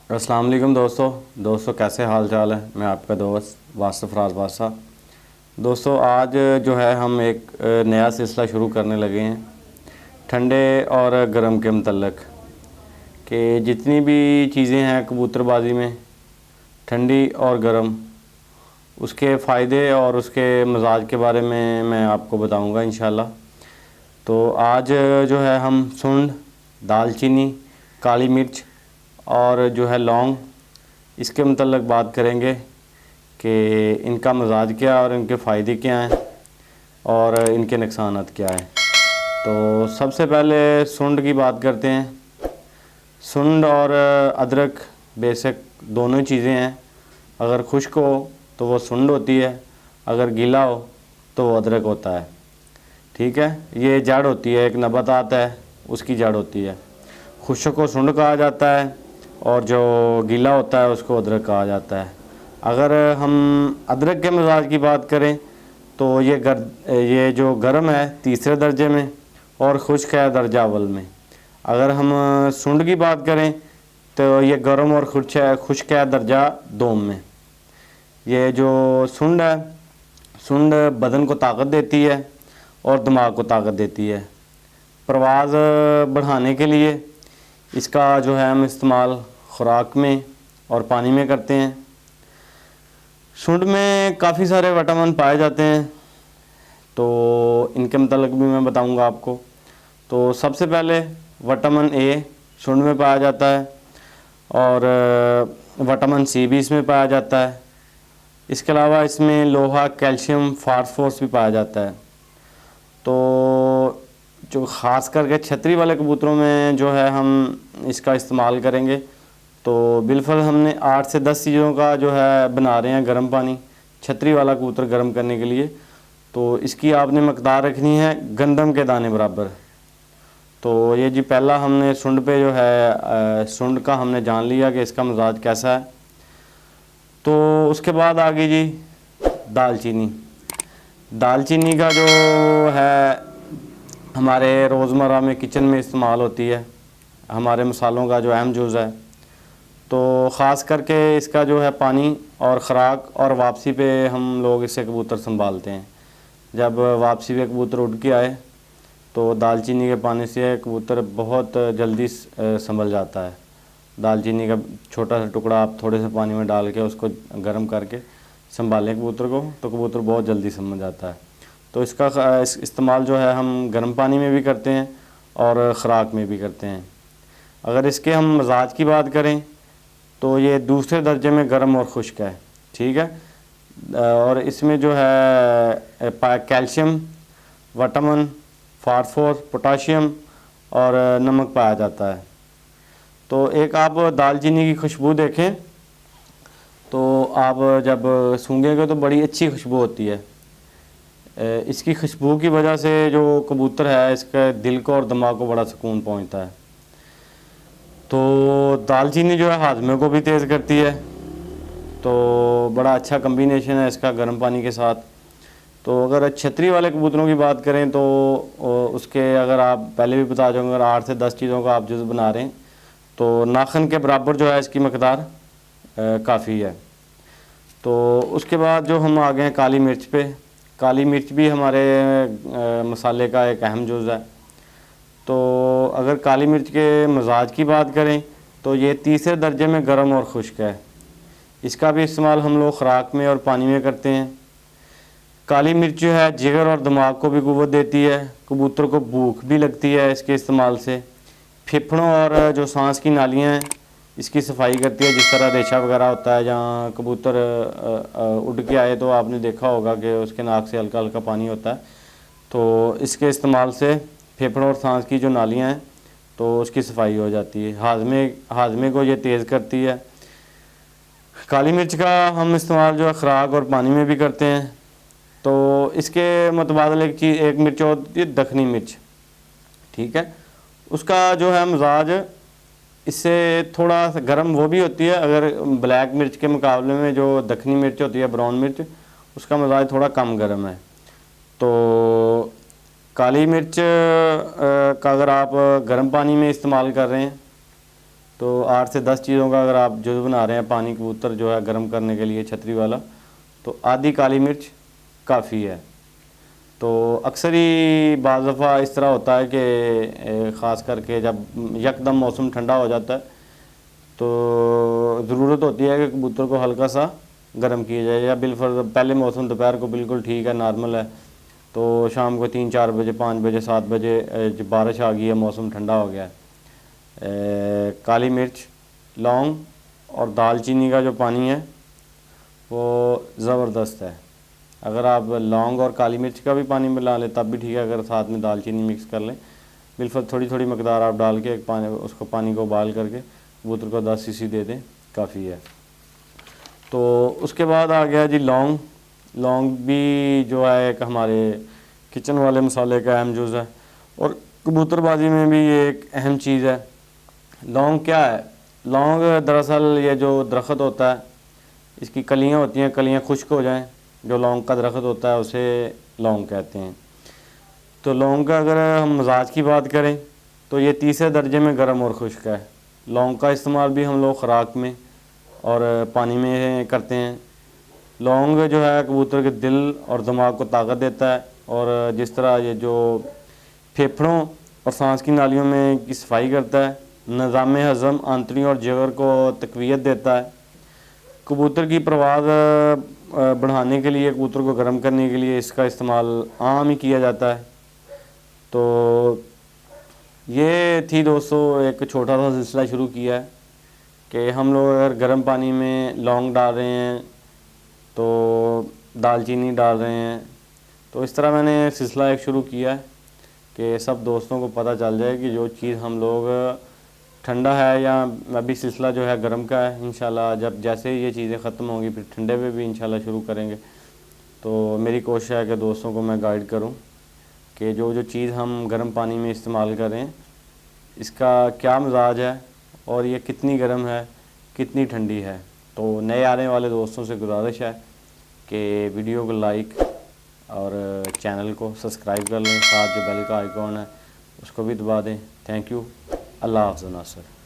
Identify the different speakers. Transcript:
Speaker 1: अस्सलाम वालेकुम दोस्तों कैसे हाल चाल है। मैं आपका दोस्त वासिफ राज बादशाह। दोस्तों आज जो है हम एक नया सिलसिला शुरू करने लगे हैं ठंडे और गर्म के मतलब कि जितनी भी चीज़ें हैं कबूतरबाजी में ठंडी और गर्म उसके फ़ायदे और उसके मजाज के बारे में मैं आपको बताऊंगा इंशाल्लाह। तो आज जो है हम सुंड, दालचीनी, काली मिर्च और जो है लौंग इसके मतलब बात करेंगे कि इनका मजाज क्या है और इनके फ़ायदे क्या हैं और इनके नुकसानात क्या हैं। तो सबसे पहले सुंड की बात करते हैं। सुंड और अदरक बेसिक दोनों चीज़ें हैं। अगर खुश्क हो तो वो सुंड होती है, अगर गीला हो तो वो अदरक होता है। ठीक है, ये जड़ होती है, एक नबातात है उसकी जड़ होती है। खुश्क को सुंड कहा जाता है और जो गीला होता है उसको अदरक कहा जाता है। अगर हम अदरक के मिजाज की बात करें तो ये जो गर्म है तीसरे दर्जे में और खुश्क है दर्जा अव्वल में। अगर हम सुंड की बात करें तो ये गर्म और खुश्क है दर्जा दोम में। ये जो सुंड है, सुंड बदन को ताकत देती है और दिमाग को ताकत देती है। परवाज़ बढ़ाने के लिए इसका जो है हम इस्तेमाल खुराक में और पानी में करते हैं। सुंड में काफ़ी सारे विटामिन पाए जाते हैं, तो इनके मतलब भी मैं बताऊंगा आपको। तो सबसे पहले विटामिन ए सुंड में पाया जाता है और विटामिन सी भी इसमें पाया जाता है। इसके अलावा इसमें लोहा, कैल्शियम, फास्फोरस भी पाया जाता है। तो जो ख़ास करके छतरी वाले कबूतरों में जो है हम इसका इस्तेमाल करेंगे। तो बिलफल हमने 8 से 10 चीज़ों का जो है बना रहे हैं गर्म पानी छतरी वाला कबूतर गर्म करने के लिए। तो इसकी आपने मकदार रखनी है गंदम के दाने बराबर। तो ये जी पहला हमने सुंड पे जो है सुंड का हमने जान लिया कि इसका मिजाज कैसा है। तो उसके बाद आगे जी दालचीनी। दालचीनी का जो है हमारे रोज़मर्रा में किचन में इस्तेमाल होती है, हमारे मसालों का जो अहम जुज़ है। तो ख़ास करके इसका जो है पानी और ख़ुराक और वापसी पे हम लोग इससे कबूतर संभालते हैं। जब वापसी पे कबूतर उड़ के आए तो दालचीनी के पानी से कबूतर बहुत जल्दी संभल जाता है। दालचीनी का छोटा सा टुकड़ा आप थोड़े से पानी में डाल के उसको गर्म करके संभालें कबूतर को तो कबूतर बहुत जल्दी समझ जाता है। तो इसका इस्तेमाल जो है हम गर्म पानी में भी करते हैं और ख़ुराक में भी करते हैं। अगर इसके हम मजाज की बात करें तो ये दूसरे दर्जे में गर्म और खुश्क है। ठीक है, और इसमें जो है कैल्शियम, विटामिन, फास्फोरस, पोटाशियम और नमक पाया जाता है। तो एक आप दालचीनी की खुशबू देखें तो आप जब सूंघेंगे तो बड़ी अच्छी खुशबू होती है। इसकी खुशबू की वजह से जो कबूतर है इसके दिल को और दिमाग को बड़ा सुकून पहुंचता है। तो दालचीनी जो है हाजमे को भी तेज़ करती है, तो बड़ा अच्छा कम्बिनेशन है इसका गर्म पानी के साथ। तो अगर छतरी वाले कबूतरों की बात करें तो उसके अगर आप पहले भी बता जाऊँगा, अगर 8 से 10 चीज़ों का आप जुज़ बना रहे हैं तो नाखन के बराबर जो है इसकी मकदार काफ़ी है। तो उसके बाद जो हम आ गए हैं काली मिर्च पे। काली मिर्च भी हमारे मसाले का एक अहम जुज़ है। तो अगर काली मिर्च के मजाज की बात करें तो ये तीसरे दर्जे में गर्म और खुश्क है। इसका भी इस्तेमाल हम लोग ख़ुराक में और पानी में करते हैं। काली मिर्च जो है जिगर और दिमाग को भी क़ुव्वत देती है, कबूतर को भूख भी लगती है इसके इस्तेमाल से। फेफड़ों और जो सांस की नालियाँ हैं इसकी सफाई करती है। जिस तरह रेशा वगैरह होता है, जहाँ कबूतर उड़ के आए तो आपने देखा होगा कि उसके नाक से हल्का हल्का पानी होता है। तो इसके इस्तेमाल से फेफड़ों और सांस की जो नालियाँ हैं तो उसकी सफाई हो जाती है। हाजमे को ये तेज़ करती है। काली मिर्च का हम इस्तेमाल जो है ख़ुराक और पानी में भी करते हैं। तो इसके मुतबादल एक मिर्च होती है दखनी मिर्च। ठीक है, उसका जो है मिजाज इससे थोड़ा सा गर्म वो भी होती है। अगर ब्लैक मिर्च के मुकाबले में जो दखनी मिर्च होती है, ब्राउन मिर्च, उसका मिजाज थोड़ा कम गर्म है। तो काली मिर्च का अगर आप गर्म पानी में इस्तेमाल कर रहे हैं तो 8 से 10 चीज़ों का अगर आप जो बना रहे हैं पानी कबूतर जो है गर्म करने के लिए छतरी वाला, तो आधी काली मिर्च काफ़ी है। तो अक्सर ही बाज़ दफ़ा इस तरह होता है कि ख़ास करके जब यकदम मौसम ठंडा हो जाता है तो ज़रूरत होती है कि कबूतर को हल्का सा गर्म किया जाए, या बिलफर्ज पहले मौसम दोपहर को बिल्कुल ठीक है, नॉर्मल है, तो शाम को 3-4 बजे 5 बजे 7 बजे जब बारिश आ गई है, मौसम ठंडा हो गया है, काली मिर्च, लौंग और दालचीनी का जो पानी है वो ज़बरदस्त है। अगर आप लौंग और काली मिर्च का भी पानी मिला लें तब भी ठीक है, अगर साथ में दालचीनी मिक्स कर लें, बिल्कुल थोड़ी थोड़ी मकदार आप डाल के उसको पानी को उबाल करके कबूतर को 10 सीसी दे दें, काफ़ी है। तो उसके बाद आ गया जी लौंग। लौंग भी जो है एक हमारे किचन वाले मसाले का अहम जुज़ है, और कबूतरबाजी में भी ये एक अहम चीज़ है। लौंग क्या है? लौंग दरअसल ये जो दरख्त होता है, इसकी कलियाँ होती हैं, कलियाँ खुश्क हो जाएं, जो लौंग का दरख्त होता है उसे लौंग कहते हैं। तो लौंग का अगर हम मिजाज की बात करें तो ये तीसरे दर्जे में गर्म और खुश्क है। लौंग का इस्तेमाल भी हम लोग ख़ुराक में और पानी में करते हैं। लौंग जो है कबूतर के दिल और दिमाग को ताकत देता है, और जिस तरह ये जो फेफड़ों और सांस की नालियों में की सफाई करता है, निज़ाम हज़म, आंतड़ियों और जिगर को तक़वियत देता है। कबूतर की परवाज़ बढ़ाने के लिए, कबूतर को गर्म करने के लिए इसका इस्तेमाल आम ही किया जाता है। तो ये थी दोस्तों, एक छोटा सा सिलसिला शुरू किया है कि हम लोग अगर गर्म पानी में लौंग डाल रहे हैं तो दालचीनी डाल रहे हैं, तो इस तरह मैंने सिलसिला एक शुरू किया है कि सब दोस्तों को पता चल जाए कि जो चीज़ हम लोग ठंडा है, या अभी सिलसिला जो है गर्म का है, इंशाल्लाह जब जैसे ही ये चीज़ें ख़त्म होंगी फिर ठंडे पे भी इंशाल्लाह शुरू करेंगे। तो मेरी कोशिश है कि दोस्तों को मैं गाइड करूं कि जो जो चीज़ हम गर्म पानी में इस्तेमाल करें इसका क्या मिजाज है, और ये कितनी गर्म है, कितनी ठंडी है। तो नए आने वाले दोस्तों से गुजारिश है कि वीडियो को लाइक और चैनल को सब्सक्राइब कर लें, साथ जो बेल का आइकॉन है उसको भी दबा दें। Thank you. अल्लाह हाफ़िज़ नासिर।